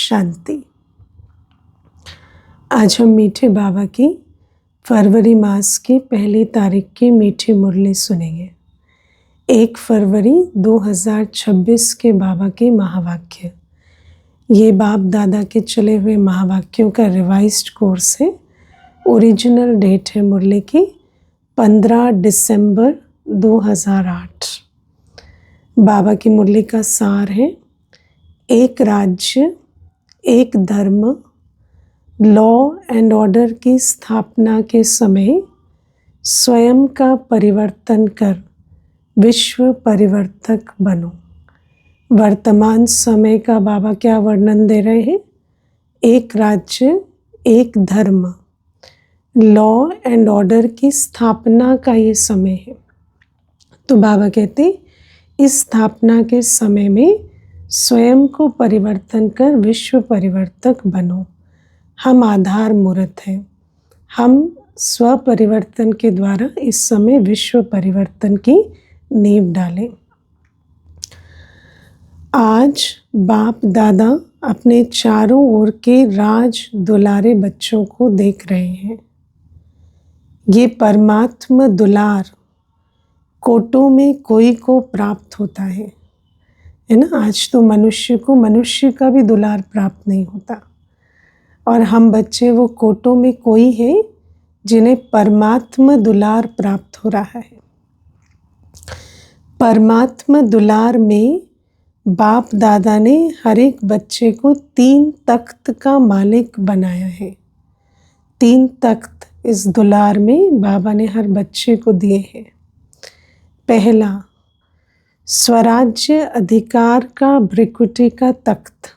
शांति। आज हम मीठे बाबा की फरवरी मास की पहली तारीख की मीठी मुरली सुनेंगे। 1 फरवरी 2026 के बाबा के महावाक्य। ये बाप दादा के चले हुए महावाक्यों का रिवाइज्ड कोर्स है। ओरिजिनल डेट है मुरली की 15 दिसंबर 2008। बाबा की मुरली का सार है, एक राज्य, एक धर्म, लॉ एंड ऑर्डर की स्थापना के समय स्वयं का परिवर्तन कर विश्व परिवर्तक बनो। वर्तमान समय का बाबा क्या वर्णन दे रहे हैं? एक राज्य, एक धर्म, लॉ एंड ऑर्डर की स्थापना का ये समय है। तो बाबा कहते हैं इस स्थापना के समय में स्वयं को परिवर्तन कर विश्व परिवर्तक बनो। हम आधार मूर्त हैं। हम स्व परिवर्तन के द्वारा इस समय विश्व परिवर्तन की नींव डालें। आज बाप दादा अपने चारों ओर के राज दुलारे बच्चों को देख रहे हैं। ये परमात्मा दुलार कोटों में कोई को प्राप्त होता है ना। आज तो मनुष्य को मनुष्य का भी दुलार प्राप्त नहीं होता, और हम बच्चे वो कोटों में कोई है जिन्हें परमात्मा दुलार प्राप्त हो रहा है। परमात्मा दुलार में बाप दादा ने हर एक बच्चे को 3 तख्त का मालिक बनाया है। 3 तख्त इस दुलार में बाबा ने हर बच्चे को दिए हैं। पहला, स्वराज्य अधिकार का भ्रिकुटी का तख्त।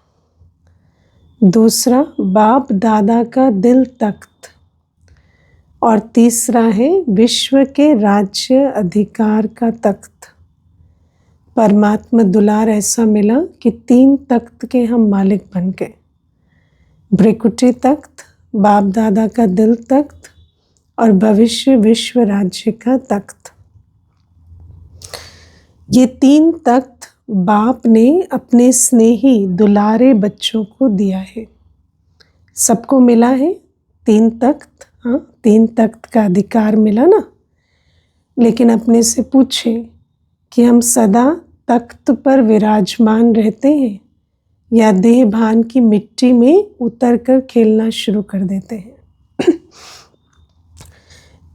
दूसरा, बाप दादा का दिल तख्त। और तीसरा है विश्व के राज्य अधिकार का तख्त। परमात्मा दुलार ऐसा मिला कि 3 तख्त के हम मालिक बन गए। भ्रिकुटी तख्त, बाप दादा का दिल तख्त और भविष्य विश्व राज्य का तख्त। ये 3 तख्त बाप ने अपने स्नेही दुलारे बच्चों को दिया है। सबको मिला है 3 तख्त। हाँ, 3 तख्त का अधिकार मिला ना। लेकिन अपने से पूछे कि हम सदा तख्त पर विराजमान रहते हैं या देह भान की मिट्टी में उतरकर खेलना शुरू कर देते हैं।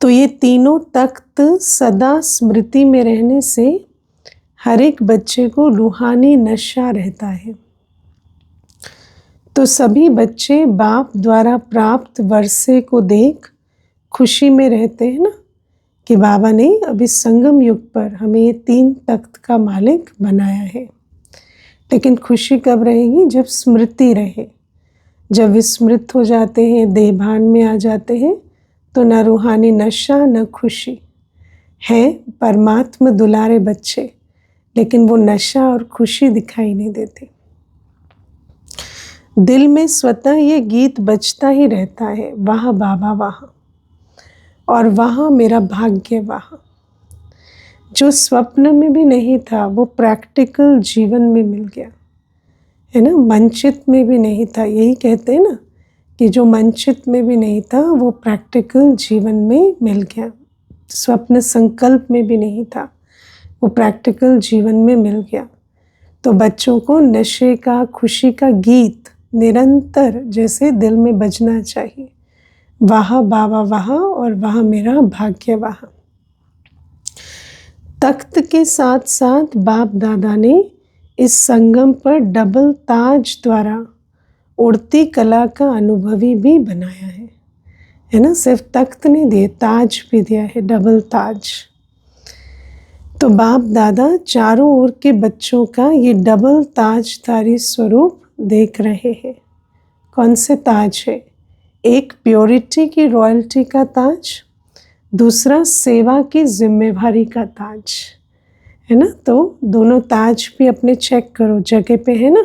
तो ये तीनों तख्त सदा स्मृति में रहने से हर एक बच्चे को रूहानी नशा रहता है। तो सभी बच्चे बाप द्वारा प्राप्त वर्षे को देख खुशी में रहते हैं ना, कि बाबा ने अभी संगम युग पर हमें ये 3 तख्त का मालिक बनाया है। लेकिन खुशी कब रहेगी? जब स्मृति रहे। जब विस्मृत हो जाते हैं, देहभान में आ जाते हैं, तो न रूहानी नशा न खुशी है। परमात्मा दुलारे बच्चे, लेकिन वो नशा और खुशी दिखाई नहीं देते। दिल में स्वतः ये गीत बजता ही रहता है, वाह बाबा वाह, और वहाँ मेरा भाग्य वहाँ। जो स्वप्न में भी नहीं था वो प्रैक्टिकल जीवन में मिल गया है ना। मंचित में भी नहीं था, यही कहते हैं ना कि जो मंचित में भी नहीं था वो प्रैक्टिकल जीवन में मिल गया। स्वप्न संकल्प में भी नहीं था, वो प्रैक्टिकल जीवन में मिल गया। तो बच्चों को नशे का, खुशी का गीत निरंतर जैसे दिल में बजना चाहिए, वाह बाबा वाह और वाह मेरा भाग्य वाह। तख्त के साथ साथ बाप दादा ने इस संगम पर डबल ताज द्वारा उड़ती कला का अनुभवी भी बनाया है ना। सिर्फ तख्त नहीं दिए, ताज भी दिया है, डबल ताज। तो बाप दादा चारों ओर के बच्चों का ये डबल ताजधारी स्वरूप देख रहे हैं। कौन से ताज है? एक प्योरिटी की रॉयल्टी का ताज, दूसरा सेवा की जिम्मेवारी का ताज है ना। तो दोनों ताज भी अपने चेक करो, जगह पे है ना।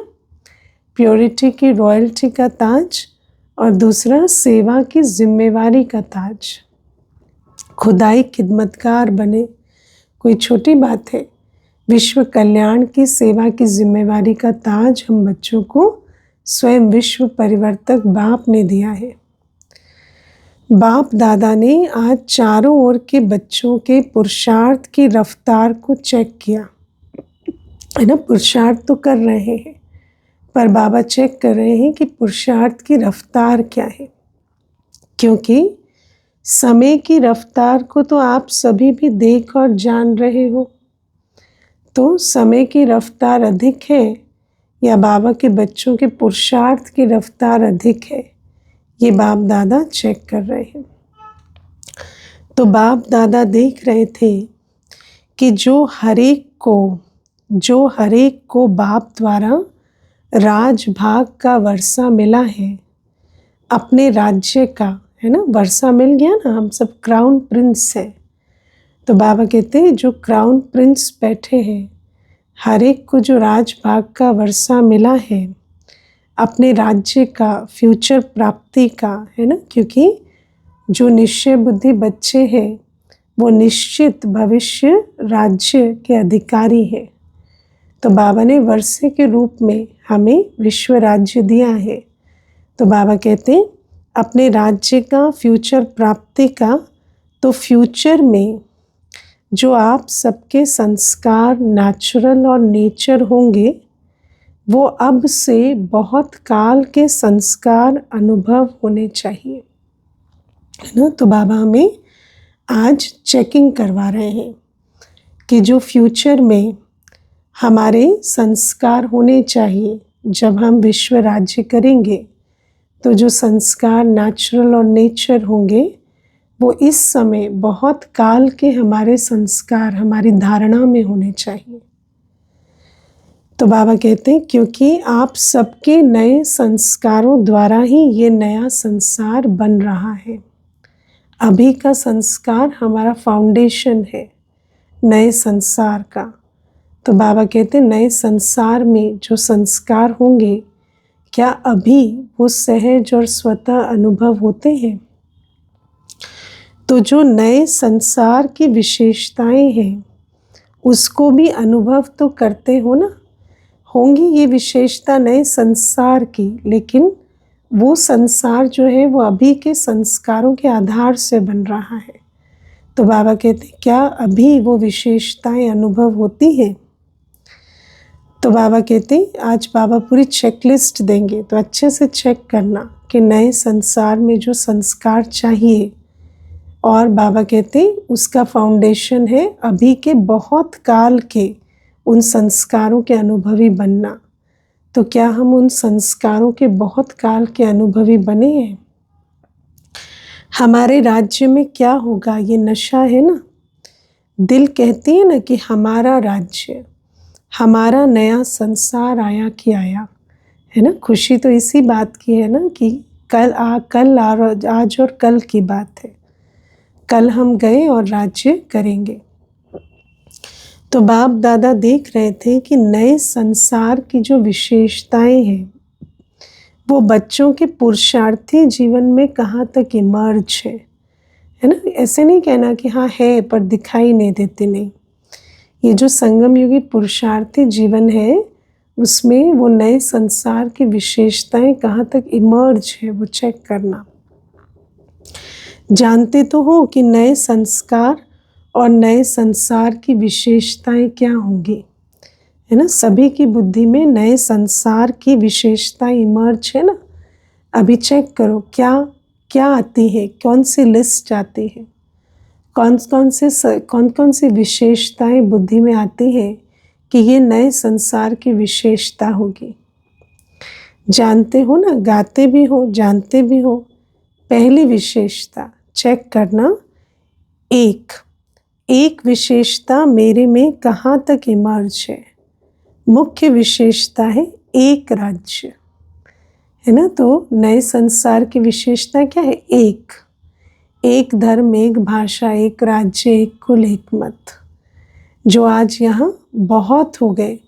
प्योरिटी की रॉयल्टी का ताज और दूसरा सेवा की जिम्मेवारी का ताज। खुदाई खिदमतगार बने, कोई छोटी बात है। विश्व कल्याण की सेवा की जिम्मेवारी का ताज हम बच्चों को स्वयं विश्व परिवर्तक बाप ने दिया है। बाप दादा ने आज चारों ओर के बच्चों के पुरुषार्थ की रफ्तार को चेक किया, है ना। पुरुषार्थ तो कर रहे हैं, पर बाबा चेक कर रहे हैं कि पुरुषार्थ की रफ्तार क्या है, क्योंकि समय की रफ्तार को तो आप सभी भी देख और जान रहे हो। तो समय की रफ्तार अधिक है या बाबा के बच्चों के पुरुषार्थ की रफ्तार अधिक है, ये बाप दादा चेक कर रहे हैं। तो बाप दादा देख रहे थे कि जो हरेक को बाप द्वारा राजभाग का वर्षा मिला है, अपने राज्य का, है ना, वर्षा मिल गया ना। हम सब क्राउन प्रिंस हैं। तो बाबा कहते हैं जो क्राउन प्रिंस बैठे हैं, हर एक को जो राजभाग का वर्षा मिला है, अपने राज्य का, फ्यूचर प्राप्ति का, है ना। क्योंकि जो निश्चय बुद्धि बच्चे हैं वो निश्चित भविष्य राज्य के अधिकारी हैं। तो बाबा ने वर्षे के रूप में हमें विश्व राज्य दिया है। तो बाबा कहते हैं अपने राज्य का, फ्यूचर प्राप्ति का, तो फ्यूचर में जो आप सबके संस्कार नेचुरल और नेचर होंगे, वो अब से बहुत काल के संस्कार अनुभव होने चाहिए, है ना। तो बाबा हमें आज चेकिंग करवा रहे हैं कि जो फ्यूचर में हमारे संस्कार होने चाहिए, जब हम विश्व राज्य करेंगे, तो जो संस्कार नेचुरल और नेचर होंगे, वो इस समय बहुत काल के हमारे संस्कार हमारी धारणा में होने चाहिए। तो बाबा कहते हैं क्योंकि आप सबके नए संस्कारों द्वारा ही ये नया संसार बन रहा है। अभी का संस्कार हमारा फाउंडेशन है नए संसार का। तो बाबा कहते हैं नए संसार में जो संस्कार होंगे, क्या अभी वो सहज और स्वतः अनुभव होते हैं? तो जो नए संसार की विशेषताएं हैं, उसको भी अनुभव तो करते हो ना। होंगी ये विशेषता नए संसार की, लेकिन वो संसार जो है वो अभी के संस्कारों के आधार से बन रहा है। तो बाबा कहते हैं क्या अभी वो विशेषताएं अनुभव होती हैं? तो बाबा कहते हैं आज बाबा पूरी चेकलिस्ट देंगे, तो अच्छे से चेक करना कि नए संसार में जो संस्कार चाहिए, और बाबा कहते हैं उसका फाउंडेशन है अभी के बहुत काल के उन संस्कारों के अनुभवी बनना। तो क्या हम उन संस्कारों के बहुत काल के अनुभवी बने हैं? हमारे राज्य में क्या होगा, ये नशा है ना। दिल कहती है ना कि हमारा राज्य, हमारा नया संसार आया कि आया, है ना। खुशी तो इसी बात की है ना कि आज और कल की बात है। कल हम गए और राज्य करेंगे। तो बाप दादा देख रहे थे कि नए संसार की जो विशेषताएं हैं, वो बच्चों के पुरुषार्थी जीवन में कहाँ तक इमर्ज है ना। ऐसे नहीं कहना कि हाँ है पर दिखाई नहीं देती, नहीं। ये जो संगम युगी पुरुषार्थी जीवन है, उसमें वो नए संसार की विशेषताएं कहाँ तक इमर्ज है, वो चेक करना। जानते तो हो कि नए संस्कार और नए संसार की विशेषताएं क्या होंगी, है ना। सभी की बुद्धि में नए संसार की विशेषताएं इमर्ज है ना। अभी चेक करो क्या क्या आती है, कौन सी लिस्ट आती है, कौन कौन सी विशेषताएं बुद्धि में आती है कि ये नए संसार की विशेषता होगी। जानते हो ना, गाते भी हो, जानते भी हो। पहली विशेषता चेक करना, एक विशेषता मेरे में कहाँ तक इमर्ज है। मुख्य विशेषता है एक राज्य, है ना। तो नए संसार की विशेषता क्या है? एक धर्म, एक भाषा, एक राज्य, एक कुल, एक मत। जो आज यहाँ बहुत हो गए,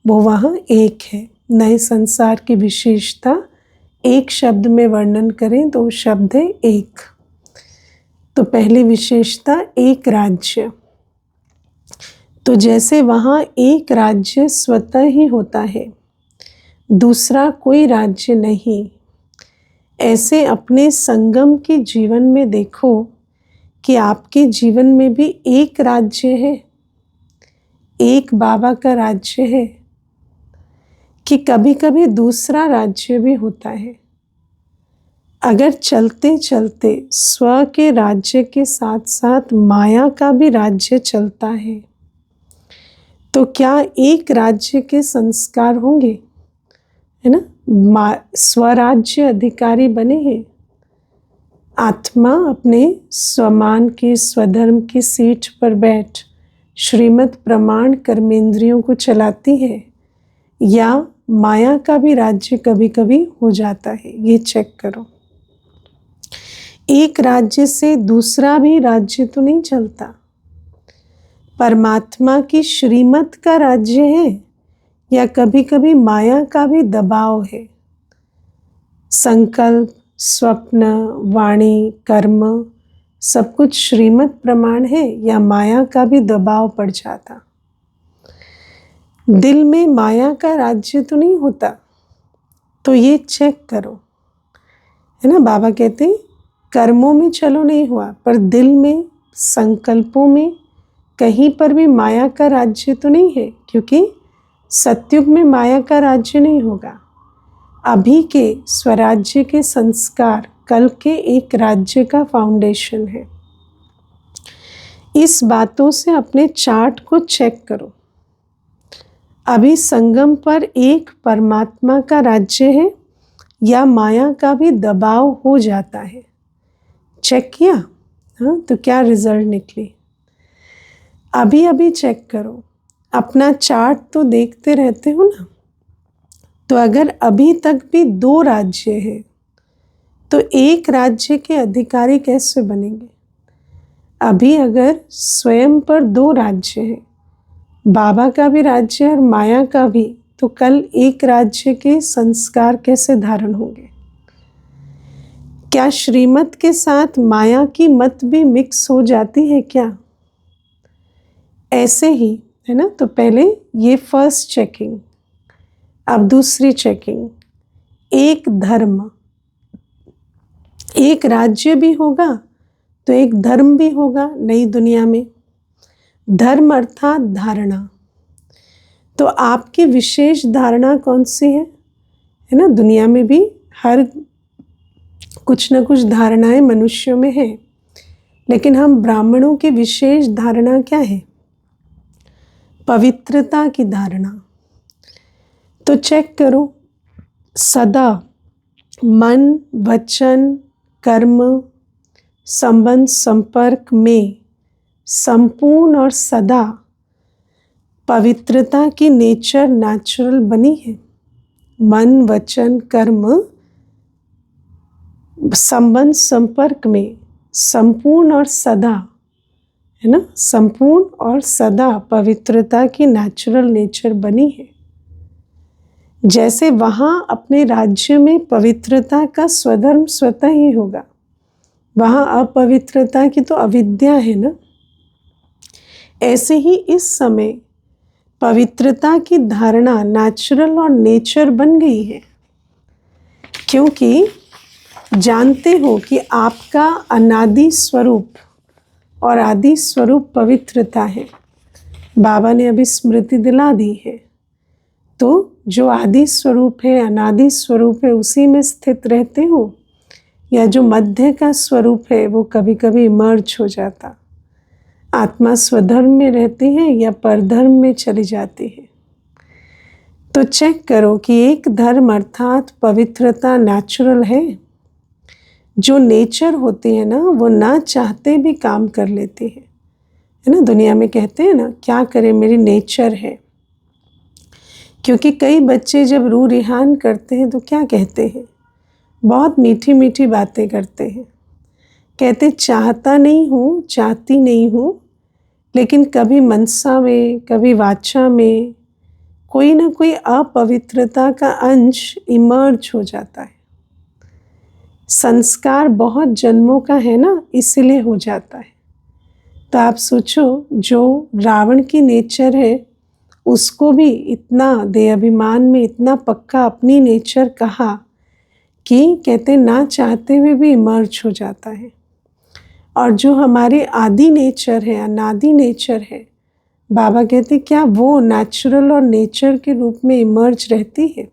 वो वहाँ एक है। नए संसार की विशेषता एक शब्द में वर्णन करें तो शब्द है एक। तो पहली विशेषता एक राज्य। तो जैसे वहाँ एक राज्य स्वतः ही होता है, दूसरा कोई राज्य नहीं। ऐसे अपने संगम के जीवन में देखो कि आपके जीवन में भी एक राज्य है, एक बाबा का राज्य है, कि कभी कभी दूसरा राज्य भी होता है। अगर चलते चलते स्व के राज्य के साथ साथ माया का भी राज्य चलता है तो क्या एक राज्य के संस्कार होंगे, है ना। स्वराज्य अधिकारी बने हैं। आत्मा अपने स्वमान के स्वधर्म की सीट पर बैठ श्रीमत प्रमाण कर्मेंद्रियों को चलाती है, या माया का भी राज्य कभी कभी हो जाता है। ये चेक करो। एक राज्य से दूसरा भी राज्य तो नहीं चलता। परमात्मा की श्रीमत का राज्य है या कभी कभी माया का भी दबाव है। संकल्प, स्वप्न, वाणी, कर्म सब कुछ श्रीमत प्रमाण है या माया का भी दबाव पड़ जाता। दिल में माया का राज्य तो नहीं होता। तो ये चेक करो, है ना। बाबा कहते हैं कर्मों में चलो नहीं हुआ, पर दिल में, संकल्पों में कहीं पर भी माया का राज्य तो नहीं है, क्योंकि सतयुग में माया का राज्य नहीं होगा। अभी के स्वराज्य के संस्कार कल के एक राज्य का फाउंडेशन है। इस बातों से अपने चार्ट को चेक करो। अभी संगम पर एक परमात्मा का राज्य है या माया का भी दबाव हो जाता है। चेक किया? हाँ, तो क्या रिजल्ट निकली? अभी अभी चेक करो। अपना चार्ट तो देखते रहते हो ना। तो अगर अभी तक भी 2 राज्य है तो एक राज्य के अधिकारी कैसे बनेंगे? अभी अगर स्वयं पर 2 राज्य है, बाबा का भी राज्य और माया का भी, तो कल एक राज्य के संस्कार कैसे धारण होंगे? क्या श्रीमत के साथ माया की मत भी मिक्स हो जाती है क्या? ऐसे ही है ना। तो पहले ये फर्स्ट चेकिंग, अब दूसरी चेकिंग। एक धर्म, एक राज्य भी होगा तो एक धर्म भी होगा नई दुनिया में। धर्म अर्थात धारणा। तो आपकी विशेष धारणा कौन सी है ना। दुनिया में भी हर कुछ न कुछ धारणाएं मनुष्यों में है, लेकिन हम ब्राह्मणों की विशेष धारणा क्या है? पवित्रता की धारणा। तो चेक करो, सदा मन, वचन, कर्म, संबंध, संपर्क में संपूर्ण और सदा पवित्रता की नेचर नेचुरल बनी है। मन, वचन, कर्म, संबंध, संपर्क में संपूर्ण और सदा, है ना, संपूर्ण और सदा पवित्रता की नेचुरल नेचर बनी है। जैसे वहाँ अपने राज्य में पवित्रता का स्वधर्म स्वतः ही होगा, वहाँ अपवित्रता की तो अविद्या है ना। ऐसे ही इस समय पवित्रता की धारणा नेचुरल और नेचर बन गई है, क्योंकि जानते हो कि आपका अनादि स्वरूप और आदि स्वरूप पवित्रता है। बाबा ने अभी स्मृति दिला दी है। तो जो आदि स्वरूप है, अनादि स्वरूप है, उसी में स्थित रहते हो, या जो मध्य का स्वरूप है वो कभी कभी मर्ज हो जाता। आत्मा स्वधर्म में रहती है या परधर्म में चली जाती है। तो चेक करो कि एक धर्म अर्थात पवित्रता नेचुरल है। जो नेचर होती है ना, वो ना चाहते भी काम कर लेती है ना। दुनिया में कहते हैं ना, क्या करें मेरी नेचर है। क्योंकि कई बच्चे जब रूह रिहान करते हैं तो क्या कहते हैं? बहुत मीठी मीठी बातें करते हैं। कहते चाहता नहीं हूँ, चाहती नहीं हूँ, लेकिन कभी मनसा में, कभी वाचा में कोई ना कोई अपवित्रता का अंश इमर्ज हो जाता है। संस्कार बहुत जन्मों का है ना, इसलिए हो जाता है। तो आप सोचो, जो रावण की नेचर है उसको भी इतना देहाभिमान में इतना पक्का अपनी नेचर कहा कि कहते ना चाहते हुए भी इमर्ज हो जाता है। और जो हमारे आदि नेचर है, अनादि नेचर है, बाबा कहते क्या वो नेचुरल और नेचर के रूप में इमर्ज रहती है।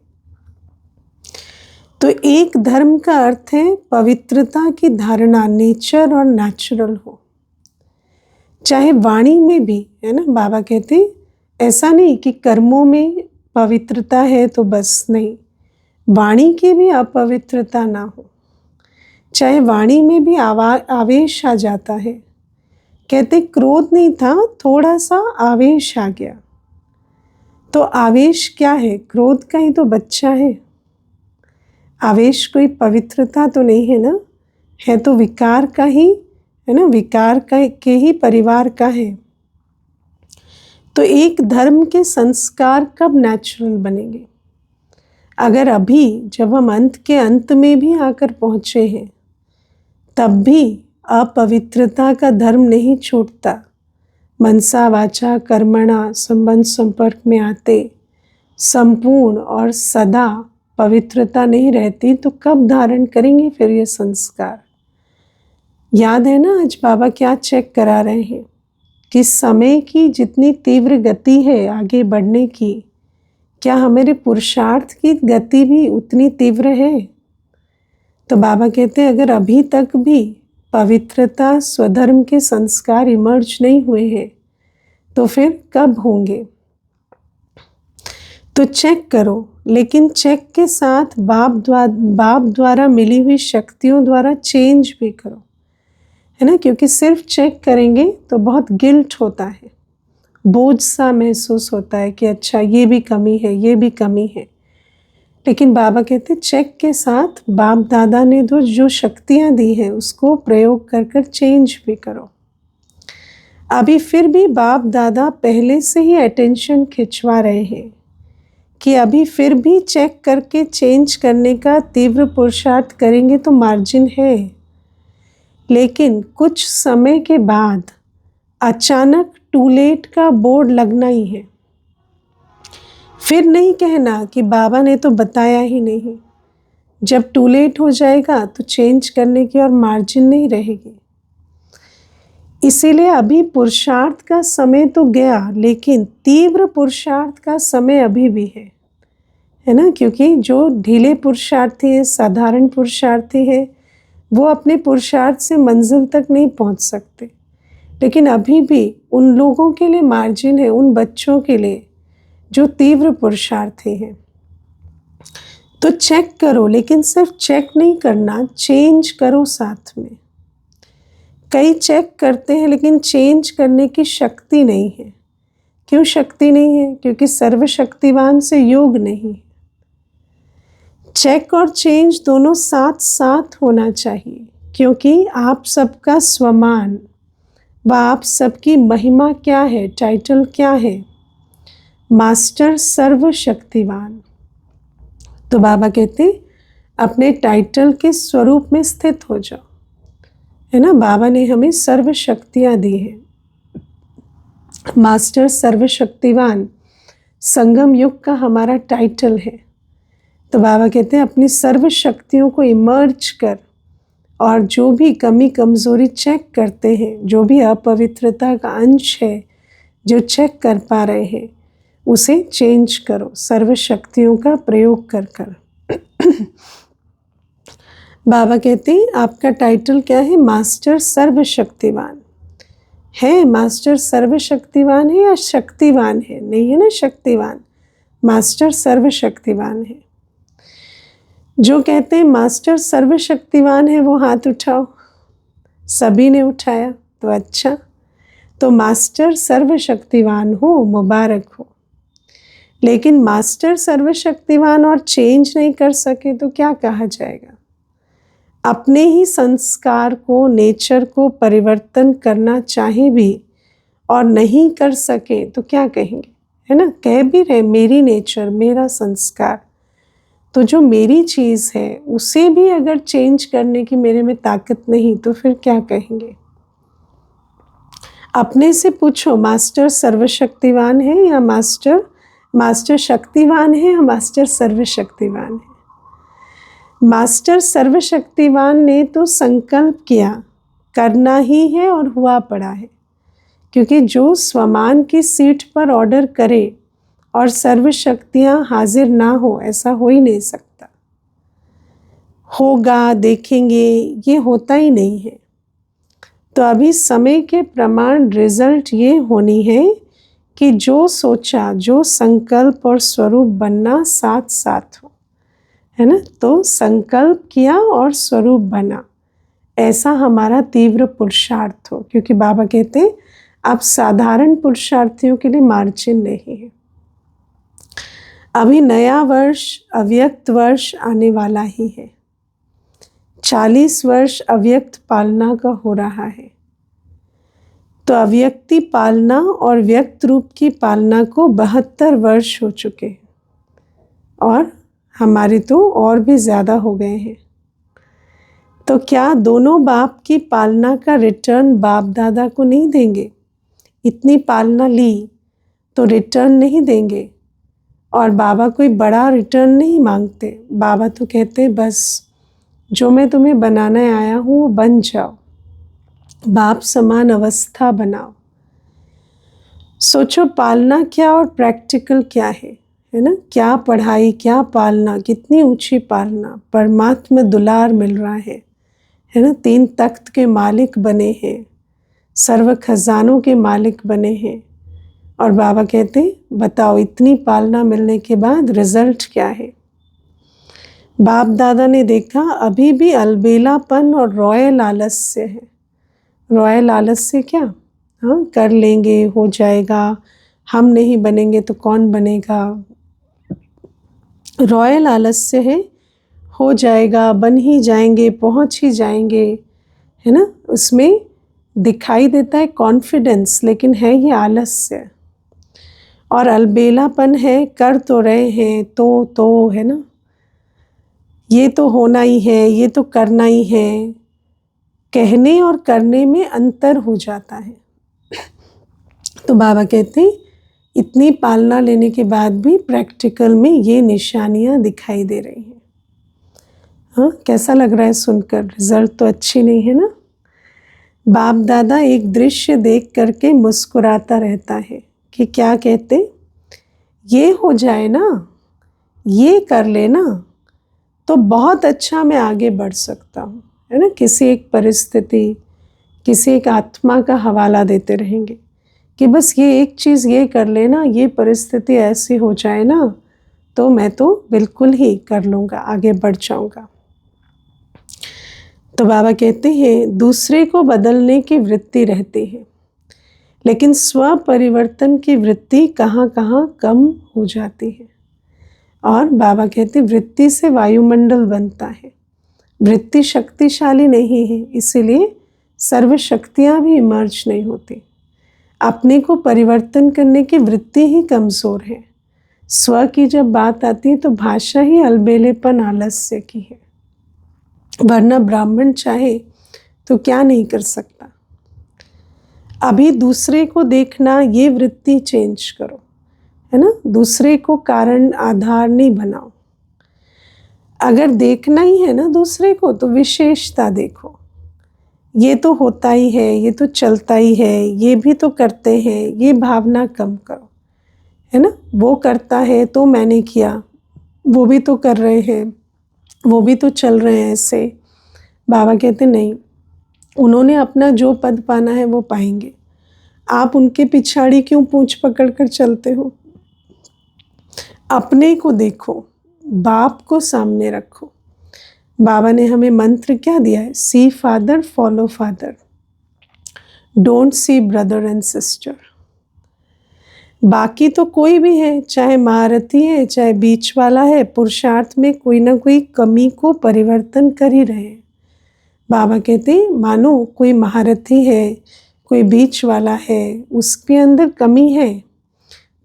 तो एक धर्म का अर्थ है पवित्रता की धारणा, नेचर और नेचुरल हो। चाहे वाणी में भी, है ना, बाबा कहते ऐसा नहीं कि कर्मों में पवित्रता है तो बस नहीं, वाणी की भी अपवित्रता ना हो। चाहे वाणी में भी आवेश आ जाता है, कहते क्रोध नहीं था, थोड़ा सा आवेश आ गया, तो आवेश क्या है? क्रोध का ही तो बच्चा है। आवेश कोई पवित्रता तो नहीं है ना, है तो विकार का ही, है ना, विकार का के ही परिवार का है। तो एक धर्म के संस्कार कब नेचुरल बनेंगे? अगर अभी जब हम अंत के अंत में भी आकर पहुँचे हैं, तब भी अपवित्रता का धर्म नहीं छूटता। मनसा वाचा कर्मणा संबंध संपर्क में आते संपूर्ण और सदा पवित्रता नहीं रहती, तो कब धारण करेंगे फिर ये संस्कार? याद है ना आज बाबा क्या चेक करा रहे हैं कि समय की जितनी तीव्र गति है आगे बढ़ने की, क्या हमारे पुरुषार्थ की गति भी उतनी तीव्र है? तो बाबा कहते हैं अगर अभी तक भी पवित्रता स्वधर्म के संस्कार इमर्ज नहीं हुए हैं, तो फिर कब होंगे? तो चेक करो, लेकिन चेक के साथ बाप द्वारा मिली हुई शक्तियों द्वारा चेंज भी करो, है ना, क्योंकि सिर्फ चेक करेंगे तो बहुत गिल्ट होता है, बोझ सा महसूस होता है कि अच्छा ये भी कमी है, ये भी कमी है। लेकिन बाबा कहते चेक के साथ बाप दादा ने जो शक्तियाँ दी हैं उसको प्रयोग कर कर चेंज भी करो। अभी फिर भी बाप दादा पहले से ही अटेंशन खिंचवा रहे हैं कि अभी फिर भी चेक करके चेंज करने का तीव्र पुरुषार्थ करेंगे तो मार्जिन है, लेकिन कुछ समय के बाद अचानक टू लेट का बोर्ड लगना ही है। फिर नहीं कहना कि बाबा ने तो बताया ही नहीं। जब टू लेट हो जाएगा तो चेंज करने की और मार्जिन नहीं रहेगी। इसीलिए अभी पुरुषार्थ का समय तो गया, लेकिन तीव्र पुरुषार्थ का समय अभी भी है ना, क्योंकि जो ढीले पुरुषार्थी है, साधारण पुरुषार्थी है, वो अपने पुरुषार्थ से मंजिल तक नहीं पहुंच सकते। लेकिन अभी भी उन लोगों के लिए मार्जिन है, उन बच्चों के लिए जो तीव्र पुरुषार्थी हैं। तो चेक करो, लेकिन सिर्फ चेक नहीं करना, चेंज करो साथ में। कई चेक करते हैं लेकिन चेंज करने की शक्ति नहीं है। क्यों शक्ति नहीं है? क्योंकि सर्वशक्तिवान से योग नहीं है। चेक और चेंज दोनों साथ साथ होना चाहिए, क्योंकि आप सबका स्वमान व आप सबकी महिमा क्या है, टाइटल क्या है? मास्टर सर्वशक्तिवान। तो बाबा कहते अपने टाइटल के स्वरूप में स्थित हो जाओ, है ना। बाबा ने हमें सर्वशक्तियाँ दी हैं। मास्टर सर्वशक्तिवान संगम युग का हमारा टाइटल है। तो बाबा कहते हैं अपनी सर्व शक्तियों को इमर्ज कर, और जो भी कमी कमज़ोरी चेक करते हैं, जो भी अपवित्रता का अंश है जो चेक कर पा रहे हैं, उसे चेंज करो सर्व शक्तियों का प्रयोग कर कर। बाबा कहते हैं आपका टाइटल क्या है? मास्टर सर्वशक्तिवान है। मास्टर सर्वशक्तिवान है या शक्तिवान है? नहीं है ना शक्तिवान, मास्टर सर्वशक्तिवान है। जो कहते हैं मास्टर सर्वशक्तिवान है वो हाथ उठाओ। सभी ने उठाया तो अच्छा, तो मास्टर सर्वशक्तिवान हो, मुबारक हो। लेकिन मास्टर सर्वशक्तिवान और चेंज नहीं कर सके तो क्या कहा जाएगा? अपने ही संस्कार को, नेचर को परिवर्तन करना चाहे भी और नहीं कर सके तो क्या कहेंगे, है ना। कह भी रहे मेरी नेचर, मेरा संस्कार, तो जो मेरी चीज़ है उसे भी अगर चेंज करने की मेरे में ताकत नहीं तो फिर क्या कहेंगे? अपने से पूछो, मास्टर सर्वशक्तिवान है या मास्टर शक्तिवान है या मास्टर सर्वशक्तिवान है? मास्टर सर्वशक्तिवान ने तो संकल्प किया, करना ही है और हुआ पड़ा है। क्योंकि जो स्वमान की सीट पर ऑर्डर करे और सर्वशक्तियाँ हाजिर ना हो, ऐसा हो ही नहीं सकता। होगा, देखेंगे, ये होता ही नहीं है। तो अभी समय के प्रमाण रिजल्ट ये होनी है कि जो सोचा, जो संकल्प और स्वरूप बनना साथ साथ हो, है ना। तो संकल्प किया और स्वरूप बना, ऐसा हमारा तीव्र पुरुषार्थ हो। क्योंकि बाबा कहते हैं अब साधारण पुरुषार्थियों के लिए मार्जिन नहीं है। अभी नया वर्ष, अव्यक्त वर्ष आने वाला ही है। 40 वर्ष अव्यक्त पालना का हो रहा है। तो अव्यक्ति पालना और व्यक्त रूप की पालना को 72 वर्ष हो चुके हैं, और हमारे तो और भी ज़्यादा हो गए हैं। तो क्या दोनों बाप की पालना का रिटर्न बाप दादा को नहीं देंगे? इतनी पालना ली तो रिटर्न नहीं देंगे। और बाबा कोई बड़ा रिटर्न नहीं मांगते। बाबा तो कहते बस जो मैं तुम्हें बनाने आया हूँ वो बन जाओ, बाप समान अवस्था बनाओ। सोचो पालना क्या और प्रैक्टिकल क्या है ना। क्या पढ़ाई, क्या पालना, कितनी ऊंची पालना। परमात्मा दुलार मिल रहा है ना। 3 तख्त के मालिक बने हैं, सर्व खजानों के मालिक बने हैं। और बाबा कहते बताओ इतनी पालना मिलने के बाद रिजल्ट क्या है? बाप दादा ने देखा अभी भी अलबेलापन और रॉयल आलस्य है। रॉयल आलस्य क्या? हाँ, कर लेंगे, हो जाएगा, हम नहीं बनेंगे तो कौन बनेगा। रॉयल आलस्य है, हो जाएगा, बन ही जाएंगे, पहुंच ही जाएंगे, है ना। उसमें दिखाई देता है कॉन्फिडेंस, लेकिन है ये आलस्य। और अलबेलापन है, कर तो रहे हैं तो है ना, ये तो होना ही है, ये तो करना ही है। कहने और करने में अंतर हो जाता है। तो बाबा कहते हैं इतनी पालना लेने के बाद भी प्रैक्टिकल में ये निशानियां दिखाई दे रही हैं। हाँ, कैसा लग रहा है सुनकर? रिजल्ट तो अच्छी नहीं है ना। बाप दादा एक दृश्य देख करके मुस्कुराता रहता है कि क्या कहते, ये हो जाए ना, ये कर लेना तो बहुत अच्छा मैं आगे बढ़ सकता हूँ, है ना। किसी एक परिस्थिति, किसी एक आत्मा का हवाला देते रहेंगे कि बस ये एक चीज़ ये कर लेना, ये परिस्थिति ऐसी हो जाए ना तो मैं तो बिल्कुल ही कर लूँगा, आगे बढ़ जाऊँगा। तो बाबा कहते हैं दूसरे को बदलने की वृत्ति रहती है, लेकिन स्व परिवर्तन की वृत्ति कहाँ कहाँ कम हो जाती है। और बाबा कहते वृत्ति से वायुमंडल बनता है। वृत्ति शक्तिशाली नहीं है, इसीलिए सर्व शक्तियाँ भी इमर्ज नहीं होती। अपने को परिवर्तन करने की वृत्ति ही कमज़ोर है। स्व की जब बात आती है तो भाषा ही अलबेलेपन आलस्य की है, वरना ब्राह्मण चाहे तो क्या नहीं कर सकता। अभी दूसरे को देखना, ये वृत्ति चेंज करो, है ना। दूसरे को कारण आधार नहीं बनाओ। अगर देखना ही है ना दूसरे को तो विशेषता देखो। ये तो होता ही है, ये तो चलता ही है, ये भी तो करते हैं, ये भावना कम करो, है ना। वो करता है तो मैंने किया, वो भी तो कर रहे हैं, वो भी तो चल रहे हैं ऐसे। बाबा कहते नहीं, उन्होंने अपना जो पद पाना है वो पाएंगे, आप उनके पिछाड़ी क्यों पूंछ पकड़ कर चलते हो। अपने को देखो, बाप को सामने रखो। बाबा ने हमें मंत्र क्या दिया है? See father, follow father, don't see brother and sister. बाकी तो कोई भी है, चाहे महारथी है, चाहे बीच वाला है, पुरुषार्थ में कोई ना कोई कमी को परिवर्तन कर ही रहे हैं। बाबा कहते मानो कोई महारथी है, कोई बीच वाला है, उसके अंदर कमी है,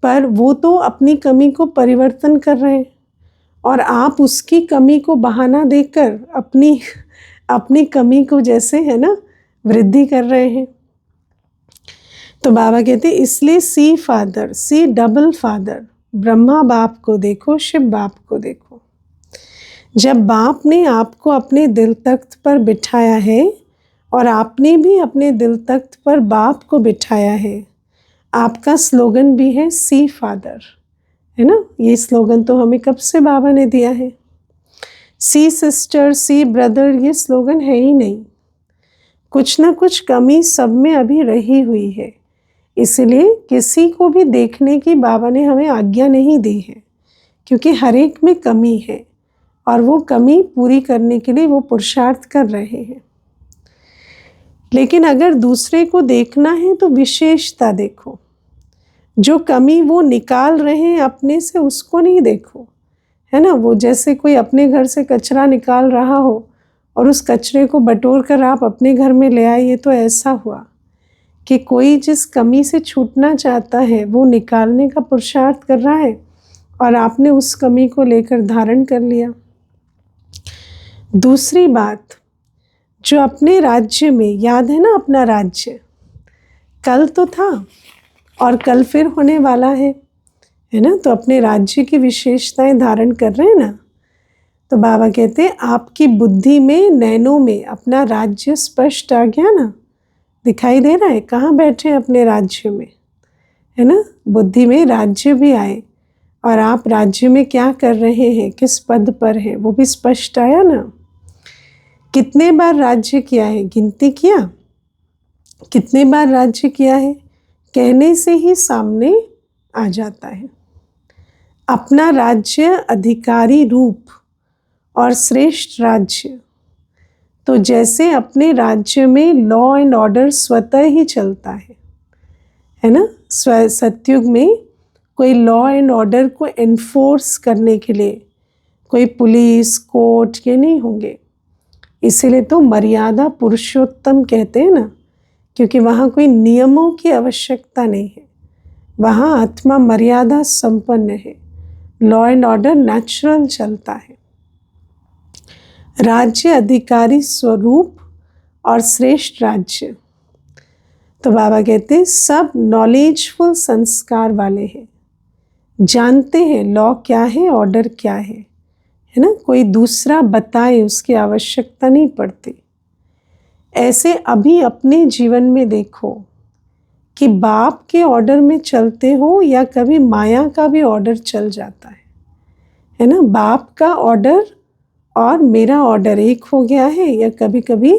पर वो तो अपनी कमी को परिवर्तन कर रहे हैं, और आप उसकी कमी को बहाना देकर अपनी कमी को जैसे है ना वृद्धि कर रहे हैं। तो बाबा कहते इसलिए see father, see double father, ब्रह्मा बाप को देखो, शिव बाप को देखो। जब बाप ने आपको अपने दिल तख्त पर बिठाया है और आपने भी अपने दिल तख्त पर बाप को बिठाया है, आपका स्लोगन भी है सी फादर, है ना। ये स्लोगन तो हमें कब से बाबा ने दिया है। सी सिस्टर, सी ब्रदर, ये स्लोगन है ही नहीं। कुछ ना कुछ कमी सब में अभी रही हुई है, इसलिए किसी को भी देखने की बाबा ने हमें आज्ञा नहीं दी है, क्योंकि हर एक में कमी है और वो कमी पूरी करने के लिए वो पुरुषार्थ कर रहे हैं। लेकिन अगर दूसरे को देखना है तो विशेषता देखो, जो कमी वो निकाल रहे हैं अपने से उसको नहीं देखो, है ना। वो जैसे कोई अपने घर से कचरा निकाल रहा हो और उस कचरे को बटोर कर आप अपने घर में ले आइए, तो ऐसा हुआ कि कोई जिस कमी से छूटना चाहता है वो निकालने का पुरुषार्थ कर रहा है और आपने उस कमी को लेकर धारण कर लिया। दूसरी बात, जो अपने राज्य में, याद है ना अपना राज्य कल तो था और कल फिर होने वाला है ना। तो अपने राज्य की विशेषताएं धारण कर रहे हैं ना। तो बाबा कहते हैं आपकी बुद्धि में, नैनों में अपना राज्य स्पष्ट आ गया ना, दिखाई दे रहा है कहाँ बैठे हैं अपने राज्य में, है ना। बुद्धि में राज्य भी आए और आप राज्य में क्या कर रहे हैं, किस पद पर हैं, वो भी स्पष्ट आया ना। कितने बार राज्य किया है, गिनती किया, कितने बार राज्य किया है, कहने से ही सामने आ जाता है। अपना राज्य अधिकारी रूप और श्रेष्ठ राज्य, तो जैसे अपने राज्य में लॉ एंड ऑर्डर स्वतः ही चलता है ना। सतयुग में कोई लॉ एंड ऑर्डर को एनफोर्स करने के लिए कोई पुलिस, कोर्ट ये नहीं होंगे। इसीलिए तो मर्यादा पुरुषोत्तम कहते हैं ना, क्योंकि वहाँ कोई नियमों की आवश्यकता नहीं है। वहाँ आत्मा मर्यादा संपन्न है, लॉ एंड ऑर्डर नेचुरल चलता है। राज्य अधिकारी स्वरूप और श्रेष्ठ राज्य, तो बाबा कहते हैं सब नॉलेजफुल संस्कार वाले हैं, जानते हैं लॉ क्या है, ऑर्डर क्या है ना। कोई दूसरा बताए उसकी आवश्यकता नहीं पड़ती। ऐसे अभी अपने जीवन में देखो कि बाप के ऑर्डर में चलते हो या कभी माया का भी ऑर्डर चल जाता है ना। बाप का ऑर्डर और मेरा ऑर्डर एक हो गया है, या कभी कभी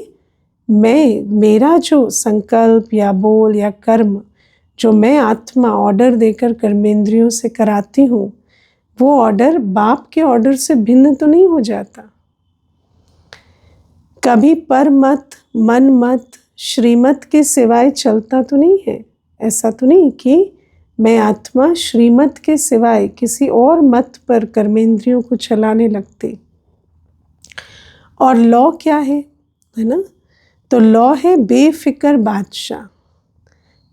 मेरा जो संकल्प या बोल या कर्म जो मैं आत्मा ऑर्डर देकर कर्मेंद्रियों से कराती हूँ, वो ऑर्डर बाप के ऑर्डर से भिन्न तो नहीं हो जाता। कभी पर मत, मन मत, श्रीमत के सिवाय चलता तो नहीं है। ऐसा तो नहीं कि मैं आत्मा श्रीमत के सिवाय किसी और मत पर कर्मेंद्रियों को चलाने लगती। और लॉ क्या है ना। तो लॉ है बेफिक्र बादशाह,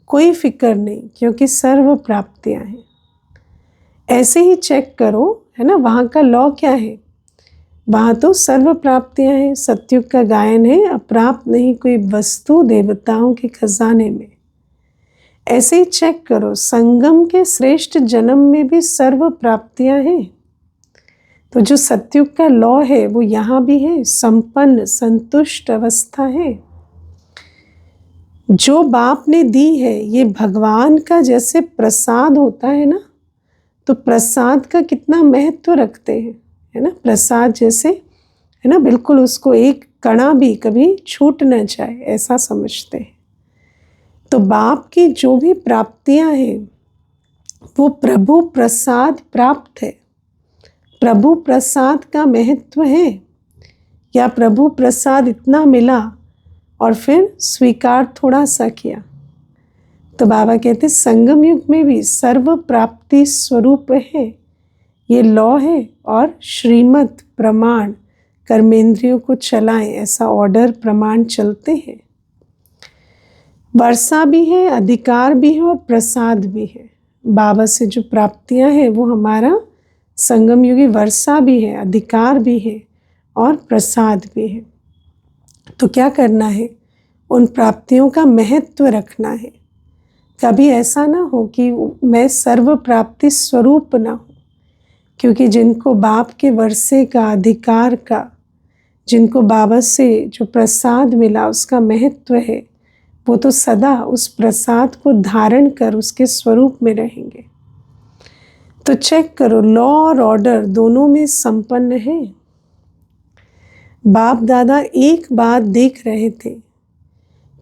कोई फिक्र नहीं, क्योंकि सर्व प्राप्तियां हैं। ऐसे ही चेक करो, है ना, वहाँ का लॉ क्या है। वहाँ तो सर्व प्राप्तियां हैं। सतयुग का गायन है, अप्राप्त नहीं कोई वस्तु देवताओं के खजाने में। ऐसे ही चेक करो, संगम के श्रेष्ठ जन्म में भी सर्व प्राप्तियां हैं। तो जो सतयुग का लॉ है वो यहाँ भी है, संपन्न संतुष्ट अवस्था है। जो बाप ने दी है, ये भगवान का जैसे प्रसाद होता है ना, तो प्रसाद का कितना महत्व रखते हैं, है ना। प्रसाद जैसे, है ना, बिल्कुल उसको एक कणा भी कभी छूट न जाए ऐसा समझते हैं। तो बाप की जो भी प्राप्तियां हैं वो प्रभु प्रसाद प्राप्त है। प्रभु प्रसाद का महत्व है, या प्रभु प्रसाद इतना मिला और फिर स्वीकार थोड़ा सा किया। तो बाबा कहते संगम युग में भी सर्व प्राप्ति स्वरूप है, ये लॉ है और श्रीमत प्रमाण कर्मेंद्रियों को चलाएं, ऐसा ऑर्डर प्रमाण चलते हैं। वर्षा भी है, अधिकार भी है और प्रसाद भी है। बाबा से जो प्राप्तियां हैं वो हमारा संगम युगी वर्षा भी है, अधिकार भी है और प्रसाद भी है। तो क्या करना है, उन प्राप्तियों का महत्व रखना है। कभी ऐसा ना हो कि मैं सर्व प्राप्ति स्वरूप ना हो, क्योंकि जिनको बाप के वर्षे का अधिकार का, जिनको बाबा से जो प्रसाद मिला उसका महत्व है, वो तो सदा उस प्रसाद को धारण कर उसके स्वरूप में रहेंगे। तो चेक करो, लॉ और ऑर्डर दोनों में संपन्न है। बाप दादा एक बात देख रहे थे